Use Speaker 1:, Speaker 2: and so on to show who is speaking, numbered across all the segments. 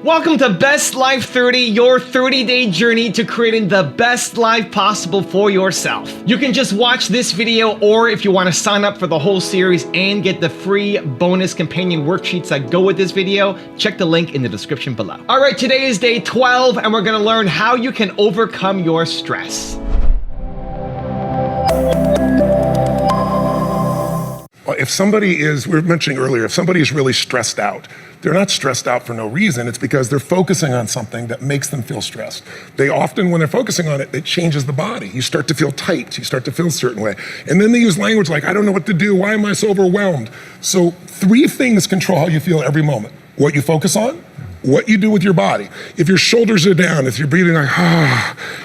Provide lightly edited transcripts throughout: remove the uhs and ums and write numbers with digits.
Speaker 1: Welcome to Best Life 30, your 30-day journey to creating the best life possible for yourself. You can just watch this video, or if you want to sign up for the whole series and get the free bonus companion worksheets that go with this video, check the link in the description below. All right, today is day 12, and we're going to learn how you can overcome your stress.
Speaker 2: If somebody is, we were mentioning earlier, if somebody is really stressed out, they're not stressed out for no reason. It's because they're focusing on something that makes them feel stressed. They often, when they're focusing on it, it changes the body. You start to feel tight. You start to feel a certain way. And then they use language like, I don't know what to do. Why am I so overwhelmed? So 3 things control how you feel every moment. What you focus on, what you do with your body. If your shoulders are down, if you're breathing like,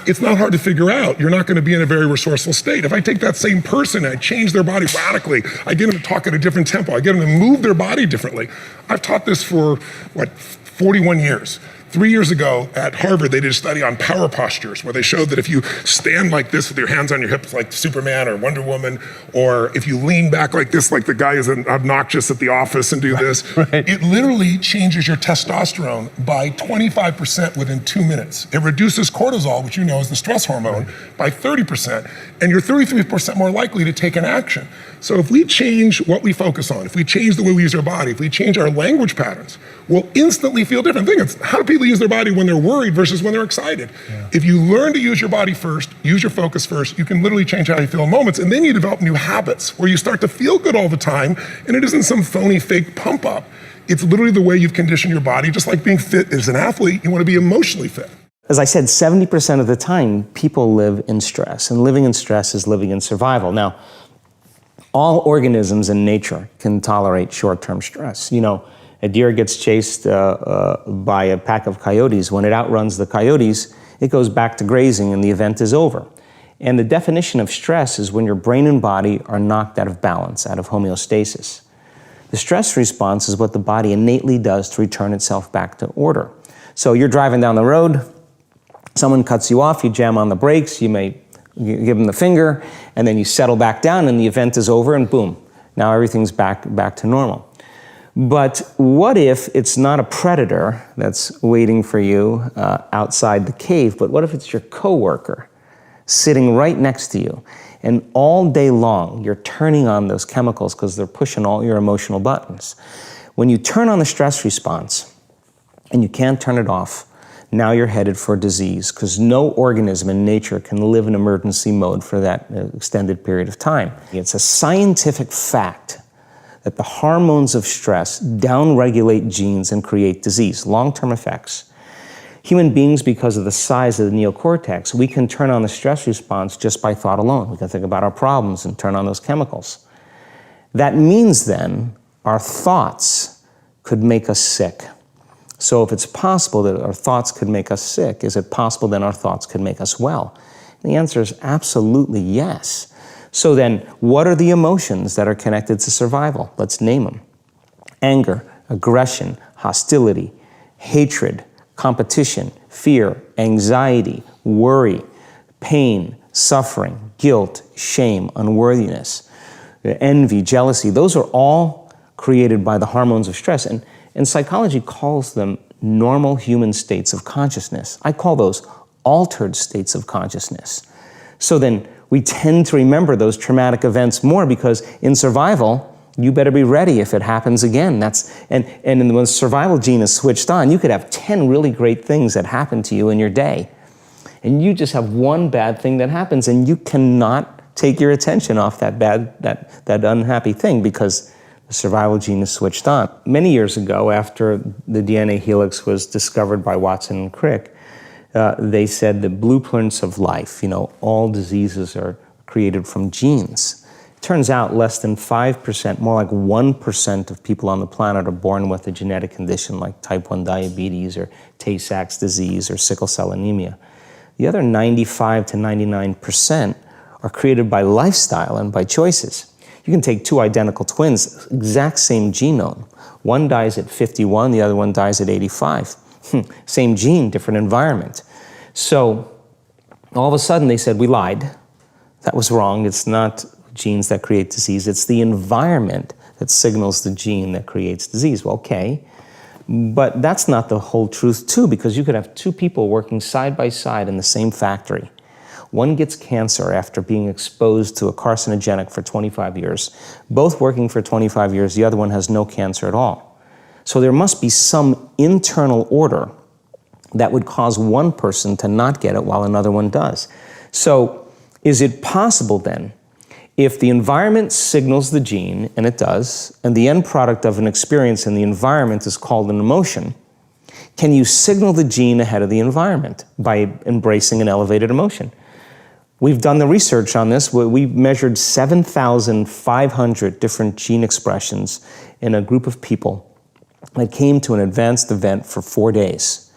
Speaker 2: it's not hard to figure out. You're not going to be in a very resourceful state. If I take that same person and I change their body radically, I get them to talk at a different tempo. I get them to move their body differently. I've taught this for, 41 years. 3 years ago at Harvard, they did a study on power postures where they showed that if you stand like this with your hands on your hips like Superman or Wonder Woman, or if you lean back like this like the guy is obnoxious at the office and do this, it literally changes your testosterone by 25% within 2 minutes. It reduces cortisol, which you know is the stress hormone, by 30%, and you're 33% more likely to take an action. So if we change what we focus on, if we change the way we use our body, if we change our language patterns, we'll instantly feel different. Think it's how do people use their body when they're worried versus when they're excited? Yeah. If you learn to use your body first, use your focus first, you can literally change how you feel in moments, and then you develop new habits where you start to feel good all the time, and it isn't some phony fake pump up. It's literally the way you've conditioned your body. Just like being fit as an athlete, you want to be emotionally fit.
Speaker 3: As I said, 70% of the time, people live in stress, and living in stress is living in survival. Now, all organisms in nature can tolerate short-term stress. You know, a deer gets chased by a pack of coyotes. When it outruns the coyotes, it goes back to grazing and the event is over. And the definition of stress is when your brain and body are knocked out of balance, out of homeostasis. The stress response is what the body innately does to return itself back to order. So you're driving down the road, someone cuts you off, you jam on the brakes, you may give them the finger, and then you settle back down and the event is over and boom, now everything's back to normal. But what if it's not a predator that's waiting for you outside the cave, but what if it's your coworker sitting right next to you, and all day long you're turning on those chemicals because they're pushing all your emotional buttons. When you turn on the stress response and you can't turn it off, now you're headed for disease, because no organism in nature can live in emergency mode for that extended period of time. It's a scientific fact that the hormones of stress downregulate genes and create disease, long-term effects. Human beings, because of the size of the neocortex, we can turn on the stress response just by thought alone. We can think about our problems and turn on those chemicals. That means then our thoughts could make us sick. So if it's possible that our thoughts could make us sick, is it possible then our thoughts could make us well? And the answer is absolutely yes. So then, what are the emotions that are connected to survival? Let's name them. Anger, aggression, hostility, hatred, competition, fear, anxiety, worry, pain, suffering, guilt, shame, unworthiness, envy, jealousy. Those are all created by the hormones of stress. And psychology calls them normal human states of consciousness. I call those altered states of consciousness. So then we tend to remember those traumatic events more because in survival, you better be ready if it happens again. And when the survival gene is switched on, you could have 10 really great things that happen to you in your day. And you just have one bad thing that happens and you cannot take your attention off that unhappy thing because the survival gene is switched on. Many years ago, after the DNA helix was discovered by Watson and Crick, they said the blueprints of life, all diseases are created from genes. It turns out less than 5%, more like 1% of people on the planet are born with a genetic condition like type 1 diabetes or Tay-Sachs disease or sickle cell anemia. The other 95 to 99% are created by lifestyle and by choices. You can take 2 identical twins, exact same genome. One dies at 51, the other one dies at 85. Same gene, different environment. So all of a sudden they said, we lied. That was wrong. It's not genes that create disease. It's the environment that signals the gene that creates disease. Well, okay. But that's not the whole truth too, because you could have two people working side by side in the same factory. One gets cancer after being exposed to a carcinogenic for 25 years. Both working for 25 years, the other one has no cancer at all. So there must be some internal order that would cause one person to not get it while another one does. So is it possible then, if the environment signals the gene, and it does, and the end product of an experience in the environment is called an emotion, can you signal the gene ahead of the environment by embracing an elevated emotion? We've done the research on this. We measured 7,500 different gene expressions in a group of people that came to an advanced event for 4 days.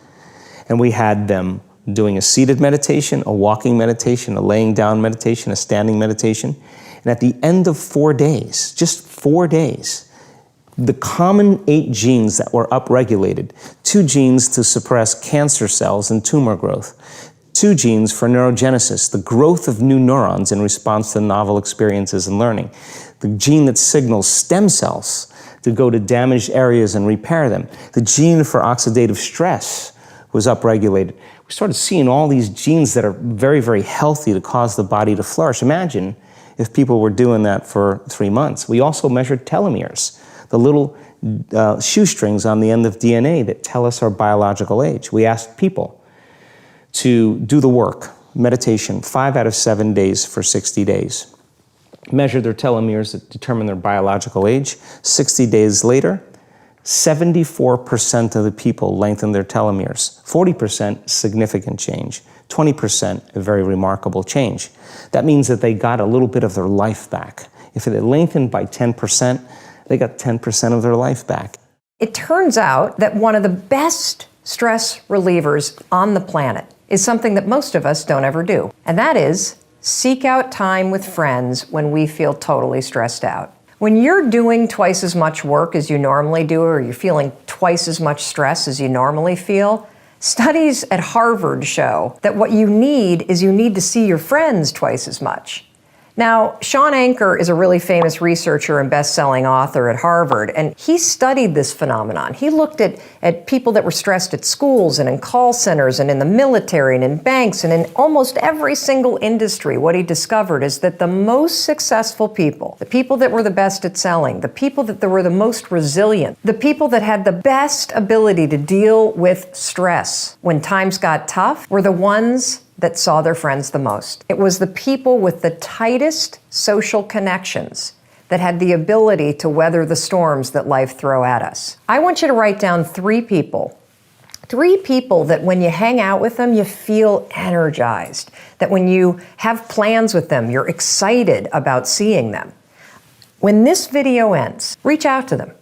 Speaker 3: And we had them doing a seated meditation, a walking meditation, a laying down meditation, a standing meditation. And at the end of 4 days, just 4 days, the common 8 genes that were upregulated, 2 genes to suppress cancer cells and tumor growth, 2 genes for neurogenesis, the growth of new neurons in response to novel experiences and learning, the gene that signals stem cells to go to damaged areas and repair them, the gene for oxidative stress was upregulated. We started seeing all these genes that are very, very healthy to cause the body to flourish. Imagine if people were doing that for 3 months. We also measured telomeres, the little shoestrings on the end of DNA that tell us our biological age. We asked people to do the work, meditation, 5 out of 7 days for 60 days. Measure their telomeres that determine their biological age. 60 days later, 74% of the people lengthened their telomeres. 40% significant change. 20% a very remarkable change. That means that they got a little bit of their life back. If it had lengthened by 10%, they got 10% of their life back.
Speaker 4: It turns out that one of the best stress relievers on the planet is something that most of us don't ever do, and that is seek out time with friends when we feel totally stressed out. When you're doing twice as much work as you normally do, or you're feeling twice as much stress as you normally feel, studies at Harvard show that what you need to see your friends twice as much. Now, Sean Anker is a really famous researcher and best-selling author at Harvard, and he studied this phenomenon. He looked at people that were stressed at schools and in call centers and in the military and in banks and in almost every single industry. What he discovered is that the most successful people, the people that were the best at selling, the people that were the most resilient, the people that had the best ability to deal with stress when times got tough were the ones that saw their friends the most. It was the people with the tightest social connections that had the ability to weather the storms that life throw at us. I want you to write down 3 people. 3 people that when you hang out with them, you feel energized. That when you have plans with them, you're excited about seeing them. When this video ends, reach out to them.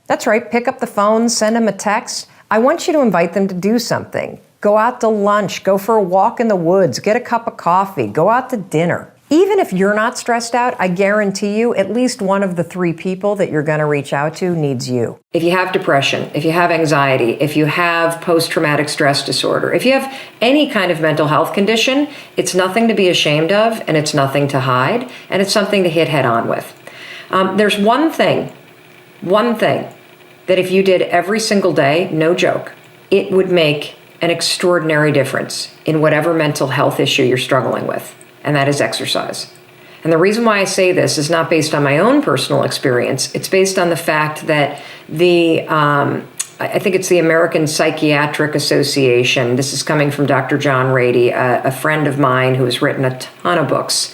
Speaker 4: That's right, pick up the phone, send them a text. I want you to invite them to do something. Go out to lunch, go for a walk in the woods, get a cup of coffee, go out to dinner. Even if you're not stressed out, I guarantee you at least one of the 3 people that you're going to reach out to needs you. If you have depression, if you have anxiety, if you have post-traumatic stress disorder, if you have any kind of mental health condition, it's nothing to be ashamed of and it's nothing to hide, and it's something to hit head on with. There's one thing that if you did every single day, no joke, it would make an extraordinary difference in whatever mental health issue you're struggling with, and that is exercise. And the reason why I say this is not based on my own personal experience. It's based on the fact that I think it's the American Psychiatric Association. This is coming from Dr. John Rady, a friend of mine who has written a ton of books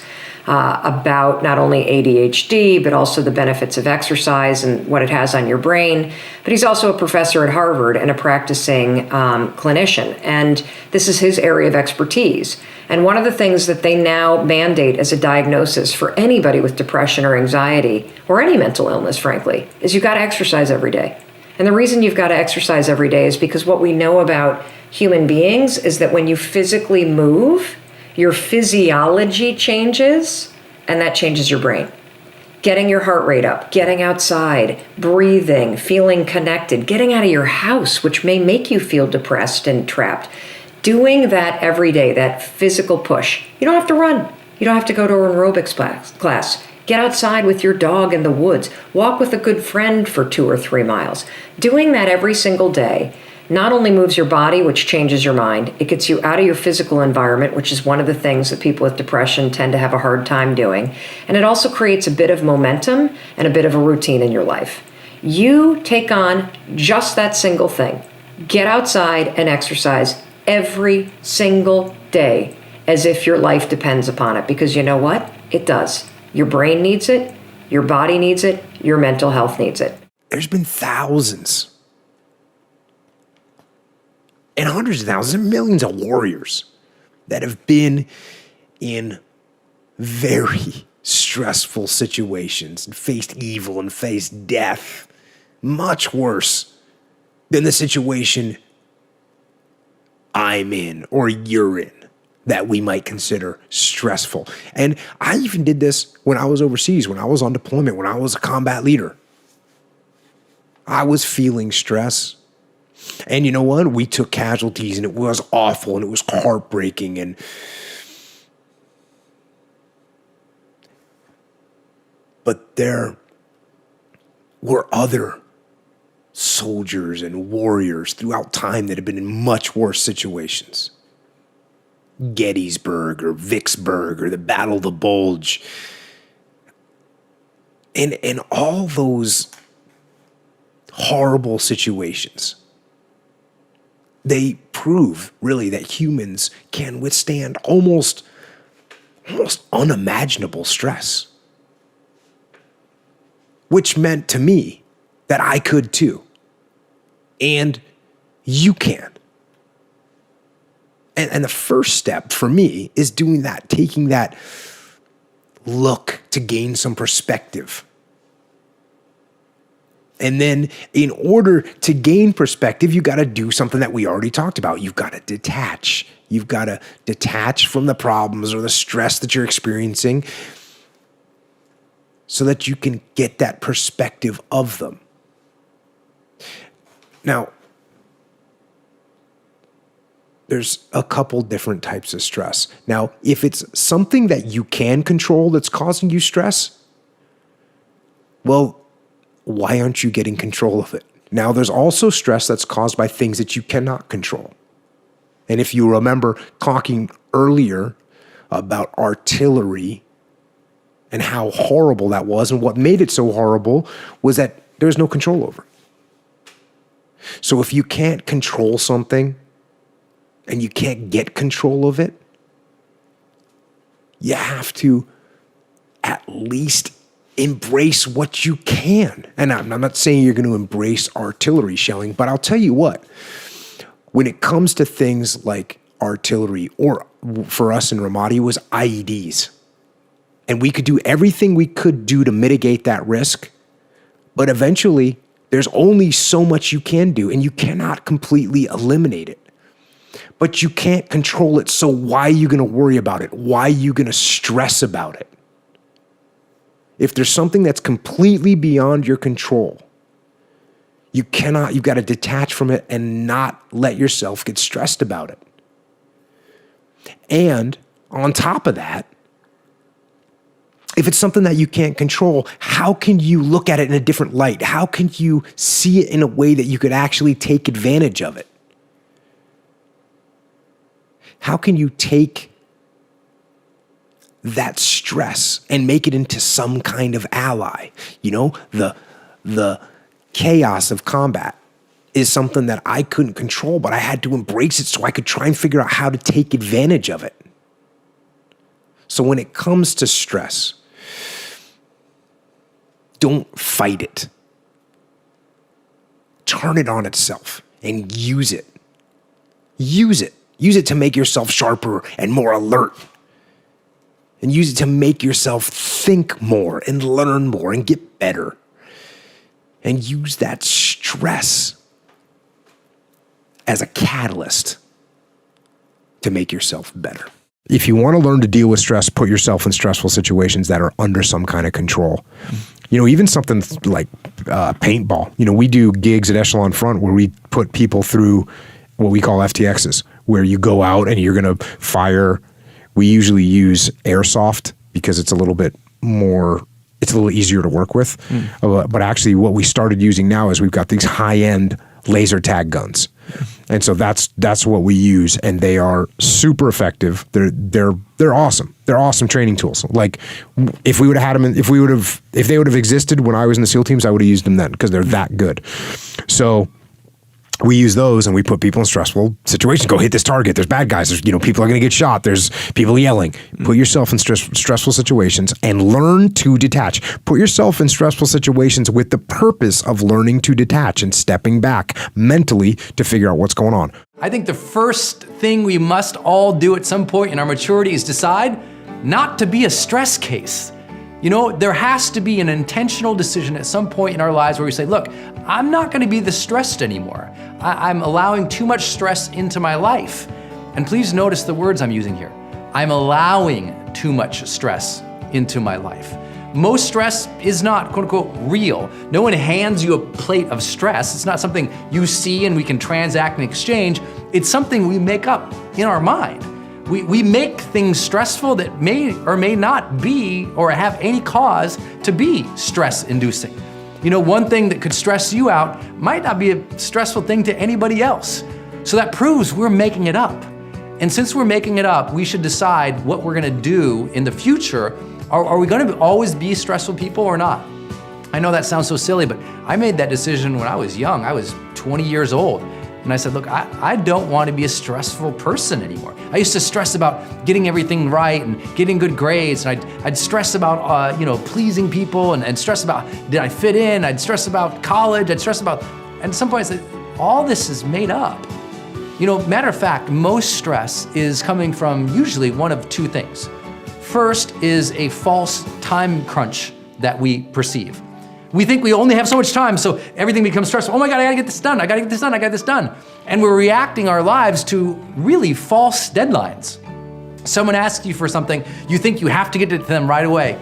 Speaker 4: about not only ADHD, but also the benefits of exercise and what it has on your brain. But he's also a professor at Harvard and a practicing clinician. And this is his area of expertise. And one of the things that they now mandate as a diagnosis for anybody with depression or anxiety, or any mental illness, frankly, is you've got to exercise every day. And the reason you've got to exercise every day is because what we know about human beings is that when you physically move, your physiology changes, and that changes your brain. Getting your heart rate up, getting outside, breathing, feeling connected, getting out of your house, which may make you feel depressed and trapped. Doing that every day, that physical push. You don't have to run. You don't have to go to an aerobics class. Get outside with your dog in the woods. Walk with a good friend for 2 or 3 miles. Doing that every single day not only moves your body, which changes your mind, it gets you out of your physical environment, which is one of the things that people with depression tend to have a hard time doing. And it also creates a bit of momentum and a bit of a routine in your life. You take on just that single thing. Get outside and exercise every single day as if your life depends upon it. Because you know what? It does. Your brain needs it. Your body needs it. Your mental health needs it.
Speaker 5: There's been thousands and hundreds of thousands and millions of warriors that have been in very stressful situations and faced evil and faced death much worse than the situation I'm in or you're in that we might consider stressful. And I even did this when I was overseas, when I was on deployment, when I was a combat leader. I was feeling stress. And you know what? We took casualties and it was awful and it was heartbreaking. But there were other soldiers and warriors throughout time that have been in much worse situations. Gettysburg or Vicksburg or the Battle of the Bulge. And all those horrible situations, they prove really that humans can withstand almost unimaginable stress. Which meant to me that I could too. And you can. And the first step for me is doing that, taking that look to gain some perspective. And then in order to gain perspective, you got to do something that we already talked about. You've got to detach. You've got to detach from the problems or the stress that you're experiencing so that you can get that perspective of them. Now, there's a couple different types of stress. Now, if it's something that you can control that's causing you stress, well, why aren't you getting control of it? Now, there's also stress that's caused by things that you cannot control. And if you remember talking earlier about artillery and how horrible that was, and what made it so horrible was that there's no control over it. So if you can't control something and you can't get control of it, you have to at least embrace what you can. And I'm not saying you're going to embrace artillery shelling, but I'll tell you what, when it comes to things like artillery, or for us in Ramadi, it was IEDs. And we could do everything we could do to mitigate that risk, but eventually there's only so much you can do, and you cannot completely eliminate it. But you can't control it, so why are you going to worry about it? Why are you going to stress about it? If there's something that's completely beyond your control, you've got to detach from it and not let yourself get stressed about it. And on top of that, if it's something that you can't control, how can you look at it in a different light? How can you see it in a way that you could actually take advantage of it? How can you take that stress and make it into some kind of ally? You know, the chaos of combat is something that I couldn't control, but I had to embrace it so I could try and figure out how to take advantage of it. So when it comes to stress, don't fight it. Turn it on itself and use it. Use it. Use it to make yourself sharper and more alert. And use it to make yourself think more and learn more and get better. And use that stress as a catalyst to make yourself better. If you want to learn to deal with stress, put yourself in stressful situations that are under some kind of control. You know, even something like paintball. You know, we do gigs at Echelon Front where we put people through what we call FTXs, where you go out and you're going to fire. We usually use airsoft because it's a little bit more it's a little easier to work with. But actually what we started using now is we've got these high-end laser tag guns. And so that's what we use, and they are super effective. They're awesome. They're awesome training tools. Like if they would have existed when I was in the SEAL teams, I would have used them then because they're that good. So we use those and we put people in stressful situations. Go hit this target. There's bad guys. There's, people are going to get shot. There's people yelling. Put yourself in stressful situations and learn to detach. Put yourself in stressful situations with the purpose of learning to detach and stepping back mentally to figure out what's going on.
Speaker 6: I think the first thing we must all do at some point in our maturity is decide not to be a stress case. There has to be an intentional decision at some point in our lives where we say, look, I'm not going to be this stressed anymore. I'm allowing too much stress into my life. And please notice the words I'm using here. I'm allowing too much stress into my life. Most stress is not, quote unquote, real. No one hands you a plate of stress. It's not something you see and we can transact and exchange. It's something we make up in our mind. We make things stressful that may or may not be or have any cause to be stress-inducing. One thing that could stress you out might not be a stressful thing to anybody else. So that proves we're making it up. And since we're making it up, we should decide what we're gonna do in the future. Are we gonna always be stressful people or not? I know that sounds so silly, but I made that decision when I was young. I was 20 years old. And I said, look, I don't want to be a stressful person anymore. I used to stress about getting everything right and getting good grades. And I'd stress about, pleasing people and stress about, did I fit in? I'd stress about college. I'd stress about, and at some point I said, all this is made up. Matter of fact, most stress is coming from usually one of two things. First is a false time crunch that we perceive. We think we only have so much time, so everything becomes stressful. Oh my God, I gotta get this done. I gotta get this done. I got this done. And we're reacting our lives to really false deadlines. Someone asks you for something, you think you have to get it to them right away.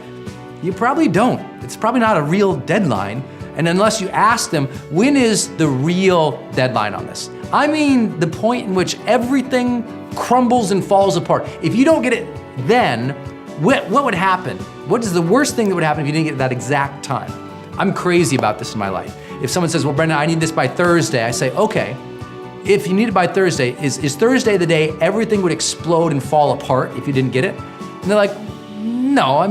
Speaker 6: You probably don't. It's probably not a real deadline. And unless you ask them, when is the real deadline on this? I mean, the point in which everything crumbles and falls apart. If you don't get it then, what would happen? What is the worst thing that would happen if you didn't get it that exact time? I'm crazy about this in my life. If someone says, well, Brendon, I need this by Thursday, I say, okay. If you need it by Thursday, is Thursday the day everything would explode and fall apart if you didn't get it? And they're like, no,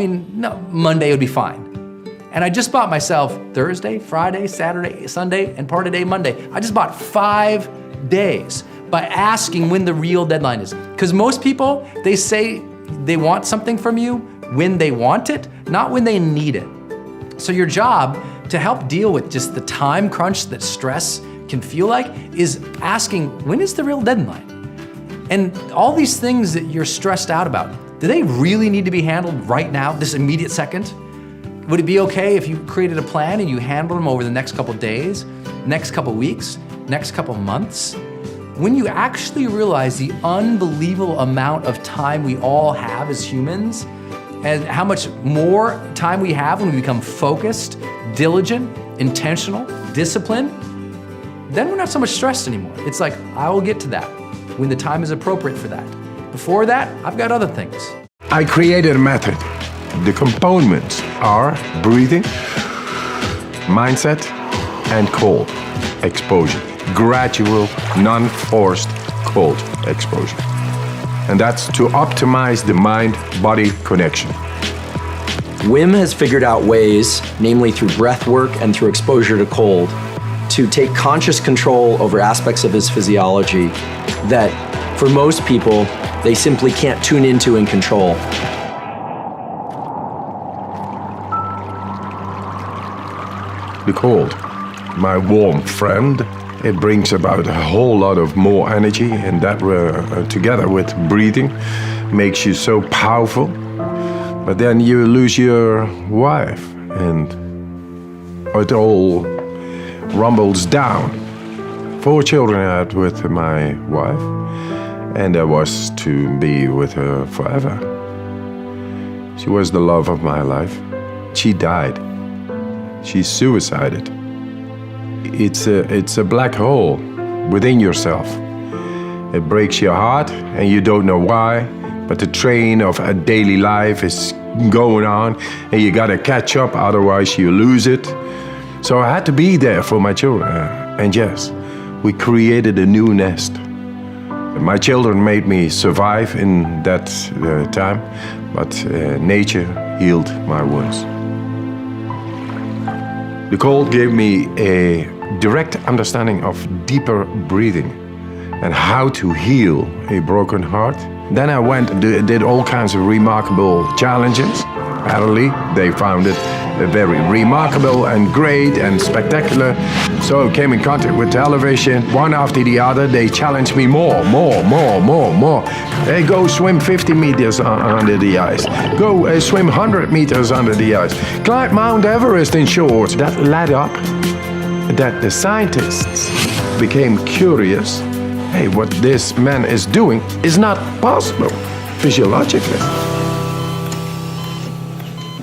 Speaker 6: Monday would be fine. And I just bought myself Thursday, Friday, Saturday, Sunday, and part of day Monday. I just bought 5 days by asking when the real deadline is. Because most people, they say they want something from you when they want it, not when they need it. So your job to help deal with just the time crunch that stress can feel like is asking, when is the real deadline? And all these things that you're stressed out about, do they really need to be handled right now, this immediate second? Would it be okay if you created a plan and you handled them over the next couple days, next couple weeks, next couple months? When you actually realize the unbelievable amount of time we all have as humans, and how much more time we have when we become focused, diligent, intentional, disciplined, then we're not so much stressed anymore. It's like, I will get to that when the time is appropriate for that. Before that, I've got other things.
Speaker 7: I created a method. The components are breathing, mindset, and cold exposure. Gradual, non-forced cold exposure. And that's to optimize the mind-body connection.
Speaker 8: Wim has figured out ways, namely through breath work and through exposure to cold, to take conscious control over aspects of his physiology that, for most people, they simply can't tune into and control.
Speaker 7: The cold, my warm friend, it brings about a whole lot of more energy, and that together with breathing makes you so powerful. But then you lose your wife and it all rumbles down. 4 children I had with my wife, and I was to be with her forever. She was the love of my life. She died. She suicided. It's a black hole within yourself. It breaks your heart and you don't know why, but the train of a daily life is going on, and you got to catch up, otherwise you lose it. So I had to be there for my children. And yes, we created a new nest. My children made me survive in that time, but nature healed my wounds. The cold gave me a direct understanding of deeper breathing and how to heal a broken heart. Then I went and did all kinds of remarkable challenges. Apparently, they found it very remarkable and great and spectacular. So I came in contact with television. One after the other, they challenged me more. Hey, go swim 50 meters under the ice. Go swim 100 meters under the ice. Climb Mount Everest in shorts. That led up that the scientists became curious. Hey, what this man is doing is not possible physiologically.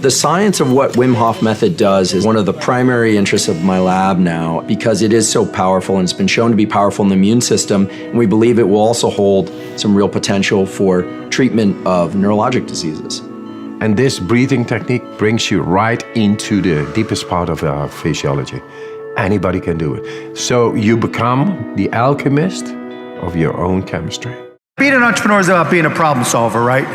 Speaker 8: The science of what Wim Hof method does is one of the primary interests of my lab now because it is so powerful and it's been shown to be powerful in the immune system. And we believe it will also hold some real potential for treatment of neurologic diseases.
Speaker 7: And this breathing technique brings you right into the deepest part of our physiology. Anybody can do it. So you become the alchemist of your own chemistry.
Speaker 9: Being an entrepreneur is about being a problem solver, right?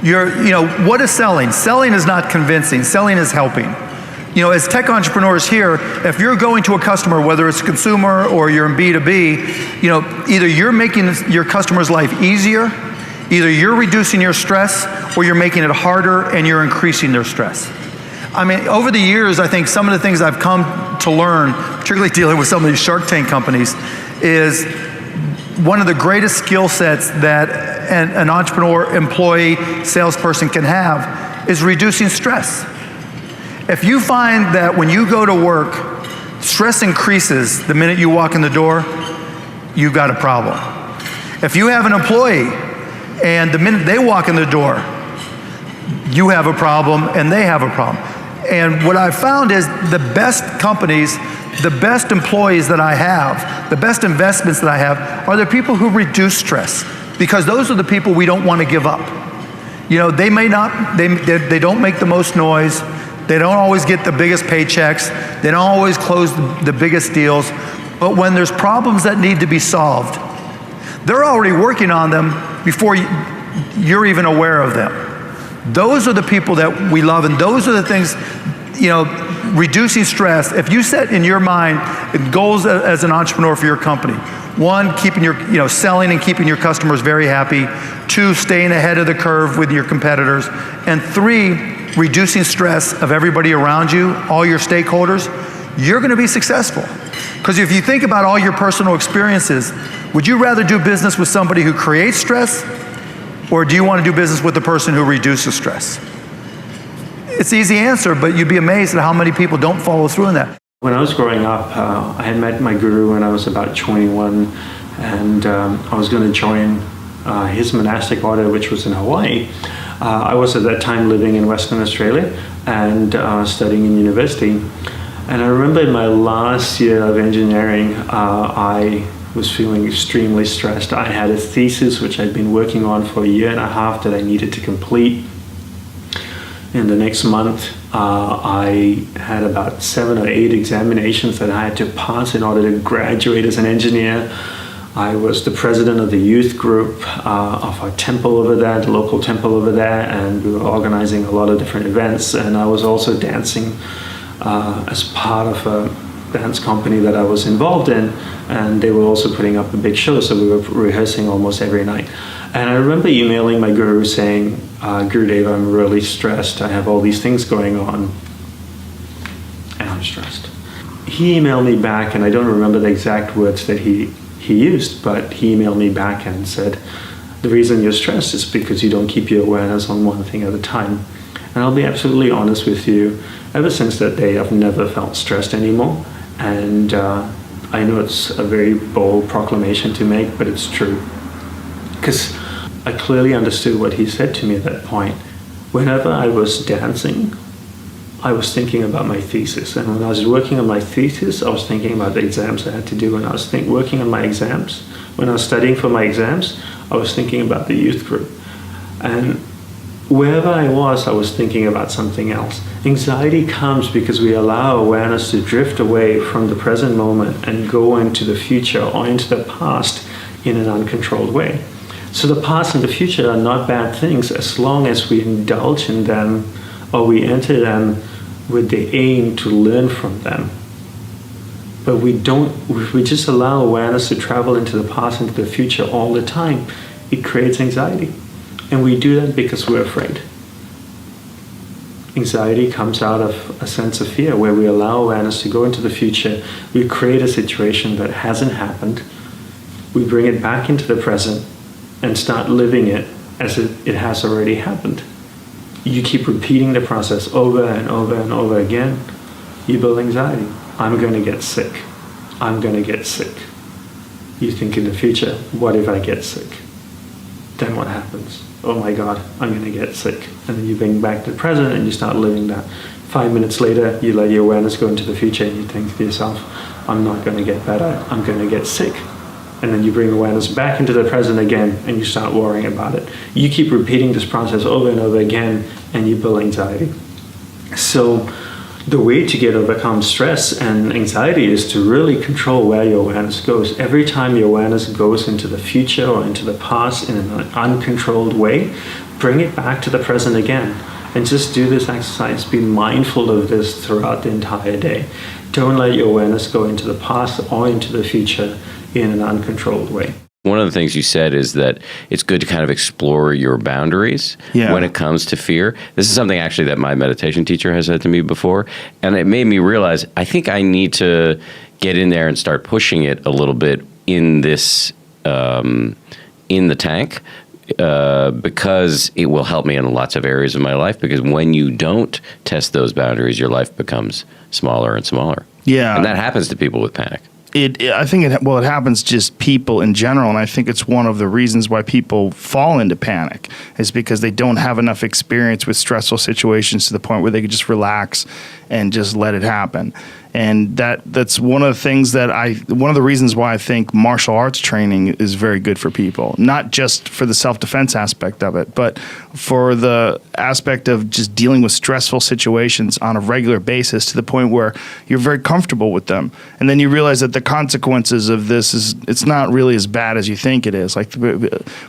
Speaker 9: What is selling? Selling is not convincing. Selling is helping. As tech entrepreneurs here, if you're going to a customer, whether it's a consumer or you're in B2B, either you're making your customer's life easier, either you're reducing your stress, or you're making it harder and you're increasing their stress. I mean, over the years, I think some of the things I've come to learn, particularly dealing with some of these Shark Tank companies, is one of the greatest skill sets that an entrepreneur, employee, salesperson can have is reducing stress. If you find that when you go to work, stress increases the minute you walk in the door, you've got a problem. If you have an employee and the minute they walk in the door, you have a problem and they have a problem. And what I've found is the best companies, the best employees that I have, the best investments that I have are the people who reduce stress, because those are the people we don't want to give up. They may not, they don't make the most noise, they don't always get the biggest paychecks, they don't always close the biggest deals, but when there's problems that need to be solved, they're already working on them before you're even aware of them. Those are the people that we love, and those are the things, reducing stress. If you set in your mind goals as an entrepreneur for your company, one, keeping your, selling and keeping your customers very happy. Two, staying ahead of the curve with your competitors. And three, reducing stress of everybody around you, all your stakeholders, you're going to be successful. Because if you think about all your personal experiences, would you rather do business with somebody who creates stress, or do you want to do business with the person who reduces stress? It's an easy answer, but you'd be amazed at how many people don't follow through in that.
Speaker 10: When I was growing up, I had met my guru when I was about 21, and I was going to join his monastic order, which was in Hawaii. I was at that time living in Western Australia and studying in university. And I remember in my last year of engineering, I was feeling extremely stressed. I had a thesis which I'd been working on for a year and a half that I needed to complete. In the next month, I had about 7 or 8 examinations that I had to pass in order to graduate as an engineer. I was the president of the youth group of our temple over there, the local temple over there, and we were organizing a lot of different events. And I was also dancing as part of a dance company that I was involved in, and they were also putting up a big show, so we were rehearsing almost every night. And I remember emailing my guru saying, Gurudev, I'm really stressed. I have all these things going on, and I'm stressed. He emailed me back, and I don't remember the exact words that he used, but he emailed me back and said, the reason you're stressed is because you don't keep your awareness on one thing at a time. And I'll be absolutely honest with you, ever since that day, I've never felt stressed anymore. And I know it's a very bold proclamation to make, but it's true. Because I clearly understood what he said to me at that point. Whenever I was dancing, I was thinking about my thesis. And when I was working on my thesis, I was thinking about the exams I had to do. When I was working on my exams, when I was studying for my exams, I was thinking about the youth group. And wherever I was thinking about something else. Anxiety comes because we allow awareness to drift away from the present moment and go into the future or into the past in an uncontrolled way. So the past and the future are not bad things as long as we indulge in them or we enter them with the aim to learn from them. But if we just allow awareness to travel into the past and into the future all the time, it creates anxiety. And we do that because we're afraid. Anxiety comes out of a sense of fear where we allow awareness to go into the future. We create a situation that hasn't happened. We bring it back into the present and start living it as it has already happened. You keep repeating the process over and over and over again. You build anxiety. I'm going to get sick. I'm going to get sick. You think in the future, what if I get sick? Then what happens? Oh my God, I'm going to get sick. And then you bring back the present and you start living that. 5 minutes later, you let your awareness go into the future and you think to yourself, I'm not going to get better, I'm going to get sick. And then you bring awareness back into the present again and you start worrying about it. You keep repeating this process over and over again and you build anxiety. So the way to overcome stress and anxiety is to really control where your awareness goes. Every time your awareness goes into the future or into the past in an uncontrolled way, bring it back to the present again. And just do this exercise. Be mindful of this throughout the entire day. Don't let your awareness go into the past or into the future in an uncontrolled way.
Speaker 11: One of the things you said is that it's good to kind of explore your boundaries when it comes to fear. This is something actually that my meditation teacher has said to me before, and it made me realize I think I need to get in there and start pushing it a little bit in this in the tank because it will help me in lots of areas of my life. Because when you don't test those boundaries, your life becomes smaller and smaller.
Speaker 12: Yeah,
Speaker 11: and that happens to people with panic.
Speaker 12: I think it happens just people in general, and I think it's one of the reasons why people fall into panic is because they don't have enough experience with stressful situations to the point where they can just relax and just let it happen. And that's one of the things one of the reasons why I think martial arts training is very good for people, not just for the self-defense aspect of it, but for the aspect of just dealing with stressful situations on a regular basis to the point where you're very comfortable with them. And then you realize that the consequences of this it's not really as bad as you think it is. Like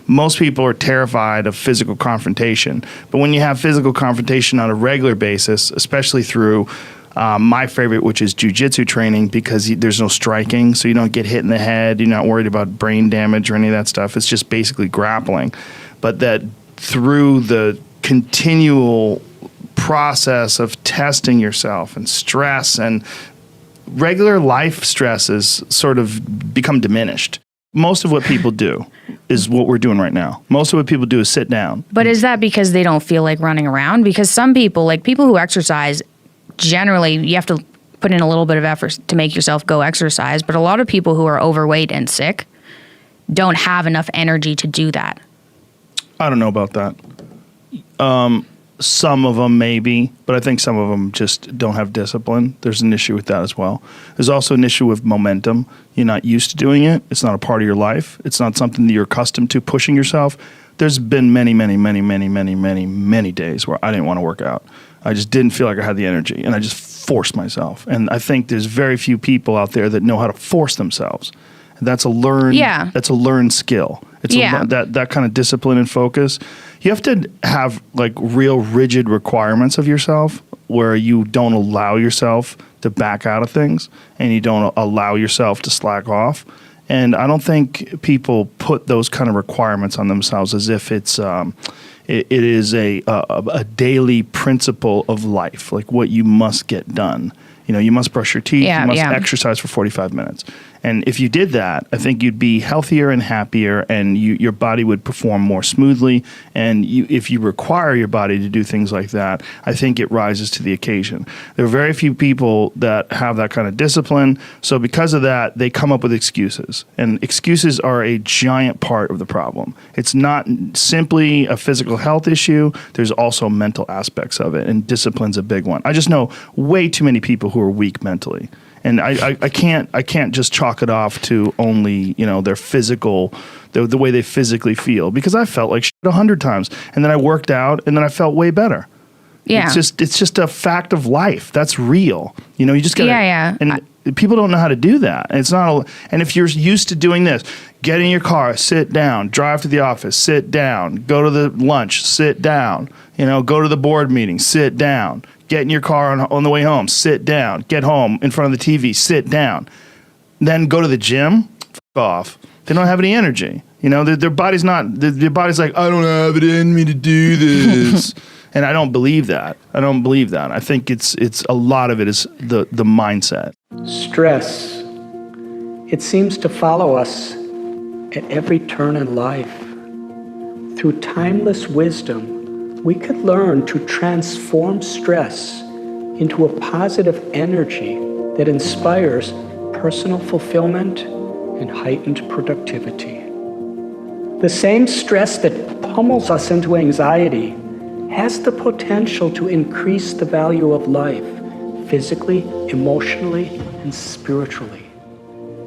Speaker 12: most people are terrified of physical confrontation, but when you have physical confrontation on a regular basis, especially through my favorite, which is jiu-jitsu training, because there's no striking, so you don't get hit in the head. You're not worried about brain damage or any of that stuff. It's just basically grappling. But that through the continual process of testing yourself and stress and regular life stresses sort of become diminished. Most of what people do is what we're doing right now. Most of what people do is sit down.
Speaker 13: But is that because they don't feel like running around? Because some people, like people who exercise, generally, you have to put in a little bit of effort to make yourself go exercise. But a lot of people who are overweight and sick don't have enough energy to do that.
Speaker 12: I don't know about that. Some of them maybe, but I think some of them just don't have discipline. There's an issue with that as well. There's also an issue with momentum. You're not used to doing it. It's not a part of your life. It's not something that you're accustomed to pushing yourself. There's been many days where I didn't want to work out. I just didn't feel like I had the energy, and I just forced myself. And I think there's very few people out there that know how to force themselves. That's a learned. That's a learned skill. It's that kind of discipline and focus. You have to have like real rigid requirements of yourself, where you don't allow yourself to back out of things, and you don't allow yourself to slack off. And I don't think people put those kind of requirements on themselves as if it's. It is a daily principle of life, like what you must get done. You know, you must brush your teeth, you must exercise for 45 minutes. And if you did that, I think you'd be healthier and happier, and your body would perform more smoothly. And if you require your body to do things like that, I think it rises to the occasion. There are very few people that have that kind of discipline. So because of that, they come up with excuses. And excuses are a giant part of the problem. It's not simply a physical health issue. There's also mental aspects of it, and discipline's a big one. I just know way too many people who are weak mentally. And I can't just chalk it off to only, their physical the way they physically feel, because I felt like shit 100 times, and then I worked out, and then I felt way better.
Speaker 13: Yeah.
Speaker 12: It's just a fact of life. That's real. You know, you just got to.
Speaker 13: Yeah.
Speaker 12: And people don't know how to do that. It's not. And if you're used to doing this, get in your car, sit down, drive to the office, sit down, go to the lunch, sit down. You know, go to the board meeting, sit down. Get in your car on the way home, sit down. Get home in front of the TV, sit down. Then go to the gym. F off. They don't have any energy. You know, their body's not. Their body's like, I don't have it in me to do this. And I don't believe that. I think it's a lot of it is the mindset.
Speaker 14: Stress. It seems to follow us at every turn in life. Through timeless wisdom, we could learn to transform stress into a positive energy that inspires personal fulfillment and heightened productivity. The same stress that pummels us into anxiety has the potential to increase the value of life, physically, emotionally, and spiritually.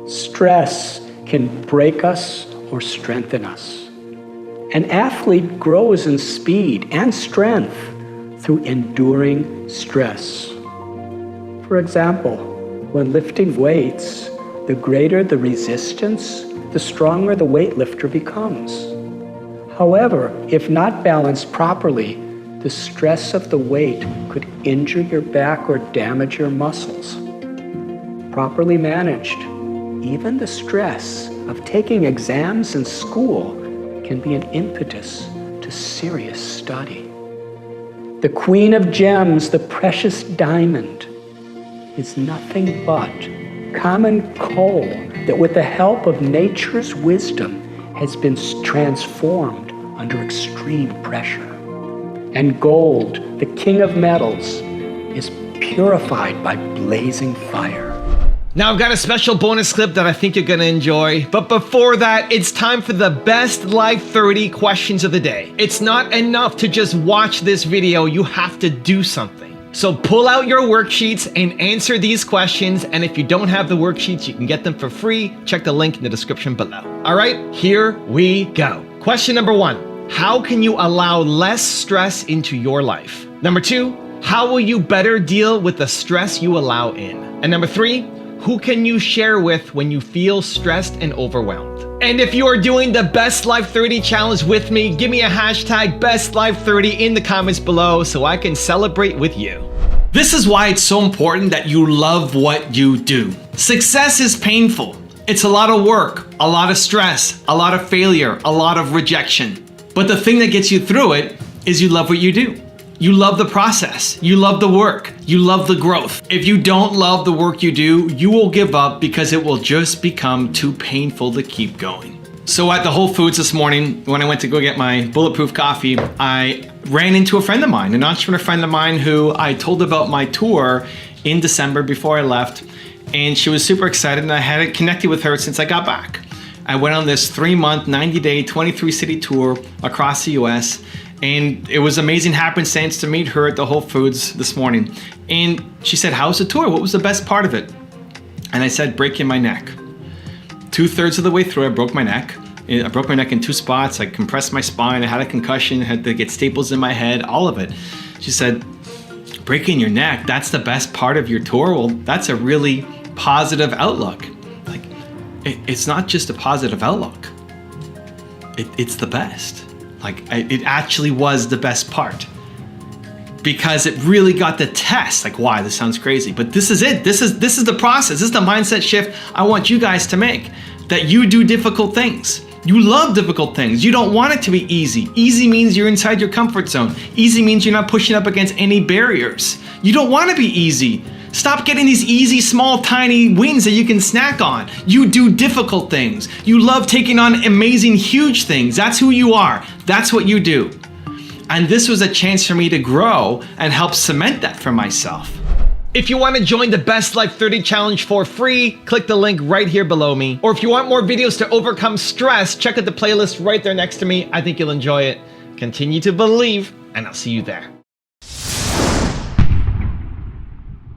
Speaker 14: Stress can break us or strengthen us. An athlete grows in speed and strength through enduring stress. For example, when lifting weights, the greater the resistance, the stronger the weightlifter becomes. However, if not balanced properly, the stress of the weight could injure your back or damage your muscles. Properly managed, even the stress of taking exams in school can be an impetus to serious study. The queen of gems, the precious diamond, is nothing but common coal that with the help of nature's wisdom has been transformed under extreme pressure. And gold, the king of metals, is purified by blazing fire.
Speaker 1: Now I've got a special bonus clip that I think you're gonna enjoy, but before that, it's time for the best Life 30 questions of the day. It's not enough to just watch this video, you have to do something. So pull out your worksheets and answer these questions, and if you don't have the worksheets, you can get them for free. Check the link in the description below. All right, here we go. Question number 1. How can you allow less stress into your life? Number 2, how will you better deal with the stress you allow in? And number 3, who can you share with when you feel stressed and overwhelmed? And if you are doing the Best Life 30 challenge with me, give me a hashtag BestLife30 in the comments below so I can celebrate with you. This is why it's so important that you love what you do. Success is painful. It's a lot of work, a lot of stress, a lot of failure, a lot of rejection. But the thing that gets you through it is you love what you do. You love the process. You love the work. You love the growth. If you don't love the work you do, you will give up because it will just become too painful to keep going. So at the Whole Foods this morning, when I went to go get my bulletproof coffee, I ran into a friend of mine, an entrepreneur friend of mine who I told about my tour in December before I left. And she was super excited and I hadn't connected with her since I got back. I went on this 3-month, 90-day, 23-city tour across the US, and it was amazing happenstance to meet her at the Whole Foods this morning. And she said, how's the tour? What was the best part of it? And I said, breaking my neck. 2/3 of the way through, I broke my neck. I broke my neck in 2 spots. I compressed my spine. I had a concussion, had to get staples in my head, all of it. She said, breaking your neck, that's the best part of your tour? Well, that's a really positive outlook. It's not just a positive outlook. It's the best. It actually was the best part. Because it really got the test. Why? This sounds crazy, but this is it. This is the process. This is the mindset shift I want you guys to make. That you do difficult things. You love difficult things. You don't want it to be easy. Easy means you're inside your comfort zone. Easy means you're not pushing up against any barriers. You don't want to be easy. Stop getting these easy, small, tiny wins that you can snack on. You do difficult things. You love taking on amazing, huge things. That's who you are. That's what you do. And this was a chance for me to grow and help cement that for myself. If you want to join the Best Life 30 challenge for free, click the link right here below me. Or if you want more videos to overcome stress, check out the playlist right there next to me. I think you'll enjoy it. Continue to believe, and I'll see you there.